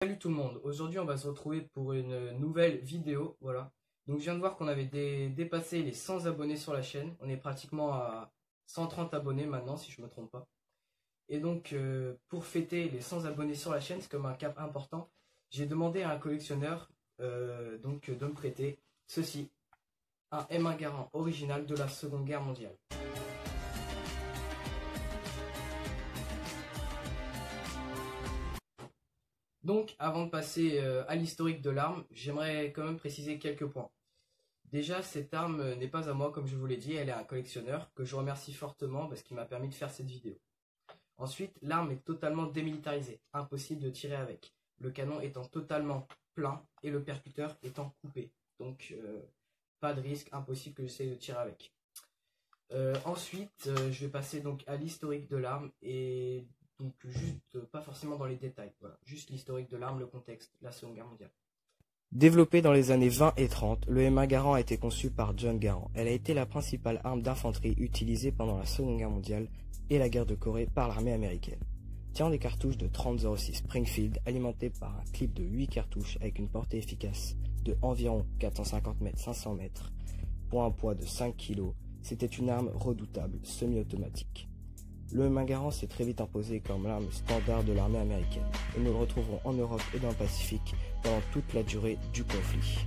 Salut tout le monde, aujourd'hui on va se retrouver pour une nouvelle vidéo, voilà. Donc je viens de voir qu'on avait dépassé les 100 abonnés sur la chaîne, on est pratiquement à 130 abonnés maintenant si je me trompe pas. Et donc pour fêter les 100 abonnés sur la chaîne, c'est comme un cap important, j'ai demandé à un collectionneur de me prêter ceci, un M1 Garand original de la Seconde Guerre mondiale. Donc, avant de passer à l'historique de l'arme, j'aimerais quand même préciser quelques points. Déjà, cette arme n'est pas à moi, comme je vous l'ai dit, elle est à un collectionneur que je remercie fortement parce qu'il m'a permis de faire cette vidéo. Ensuite, l'arme est totalement démilitarisée, impossible de tirer avec, le canon étant totalement plein et le percuteur étant coupé. Donc, pas de risque, impossible que j'essaye de tirer avec. Ensuite, je vais passer donc à l'historique de l'arme et donc juste pas forcément dans les détails, voilà, juste l'historique de l'arme, le contexte, la Seconde Guerre mondiale. Développée dans les années 20 et 30, le M1 Garand a été conçu par John Garand. Elle a été la principale arme d'infanterie utilisée pendant la Seconde Guerre mondiale et la guerre de Corée par l'armée américaine. Tirant des cartouches de 30-06 Springfield alimentées par un clip de 8 cartouches avec une portée efficace de environ 450 mètres 500 mètres pour un poids de 5 kg, c'était une arme redoutable, semi-automatique. Le M1 Garand s'est très vite imposé comme l'arme standard de l'armée américaine, et nous le retrouverons en Europe et dans le Pacifique pendant toute la durée du conflit.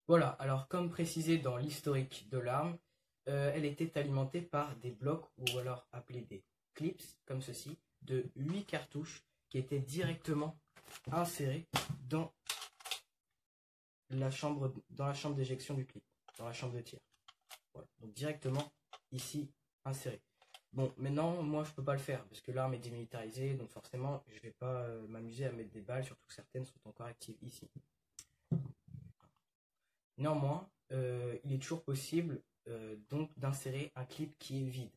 Voilà, alors comme précisé dans l'historique de l'arme, elle était alimentée par des blocs, ou alors appelés des clips, comme ceci, de 8 cartouches qui étaient directement insérées dans la chambre d'éjection du clip, dans la chambre de tir. Voilà, donc directement ici inséré. Bon, maintenant, moi je peux pas le faire parce que l'arme est démilitarisée, donc forcément je vais pas m'amuser à mettre des balles, surtout que certaines sont encore actives ici. Néanmoins, il est toujours possible donc d'insérer un clip qui est vide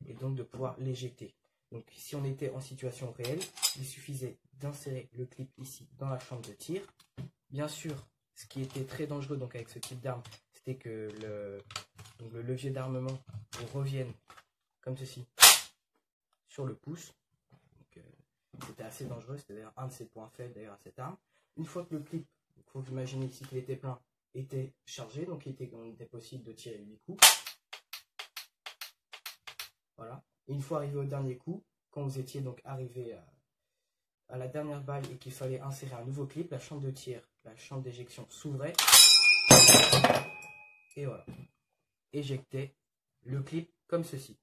et donc de pouvoir l'éjecter. Donc si on était en situation réelle, il suffisait d'insérer le clip ici dans la chambre de tir. Bien sûr, ce qui était très dangereux donc avec ce type d'arme, c'était que le levier d'armement revienne comme ceci sur le pouce. C'était assez dangereux, c'était d'ailleurs un de ses points faibles d'ailleurs à cette arme. Une fois que le clip, il faut vous imaginer ici qu'il était plein, était chargé, donc il était possible de tirer 8 coups. Voilà. Et une fois arrivé au dernier coup, quand vous étiez donc arrivé à la dernière balle et qu'il fallait insérer un nouveau clip, la chambre de tir, la chambre d'éjection s'ouvrait. Et voilà. Éjectait le clip comme ceci.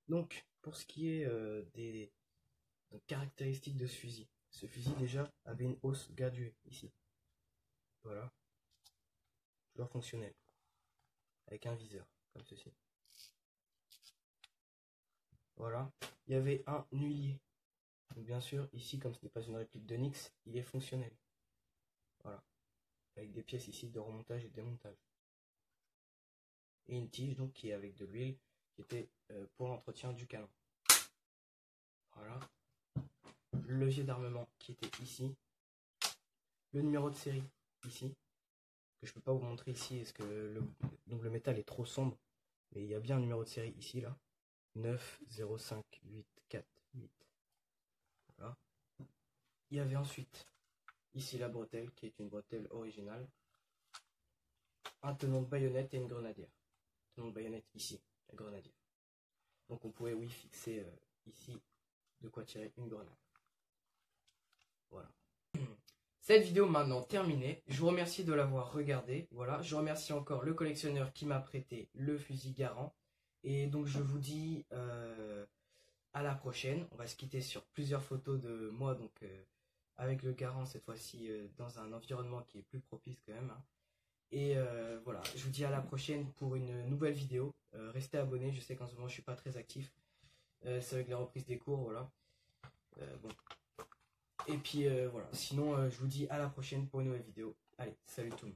Donc, pour ce qui est des caractéristiques de ce fusil déjà avait une hausse graduée ici. Voilà. Toujours fonctionnel. Avec un viseur, comme ceci. Voilà. Il y avait un huilier. Donc bien sûr, ici, comme ce n'est pas une réplique de Nyx, il est fonctionnel. Voilà. Avec des pièces ici de remontage et de démontage. Et une tige donc qui est avec de l'huile, qui était pour l'entretien du canon. Voilà. Le levier d'armement qui était ici. Le numéro de série ici. Que je peux pas vous montrer ici parce que le métal est trop sombre. Mais il y a bien un numéro de série ici là. 9058448. Voilà. Il y avait ensuite ici la bretelle qui est une bretelle originale. Un tenon de baïonnette et une grenadière. Tenon de baïonnette ici, la grenadière. Donc on pouvait oui fixer ici de quoi tirer une grenade. Voilà. Cette vidéo maintenant terminée. Je vous remercie de l'avoir regardée. Voilà. Je remercie encore le collectionneur qui m'a prêté le fusil Garand. Et donc je vous dis à la prochaine. On va se quitter sur plusieurs photos de moi donc avec le Garand cette fois-ci dans un environnement qui est plus propice quand même. Hein. Et voilà, je vous dis à la prochaine pour une nouvelle vidéo. Restez abonnés, je sais qu'en ce moment je suis pas très actif. C'est avec la reprise des cours, voilà. Bon. Et puis voilà, sinon je vous dis à la prochaine pour une nouvelle vidéo. Allez, salut tout le monde.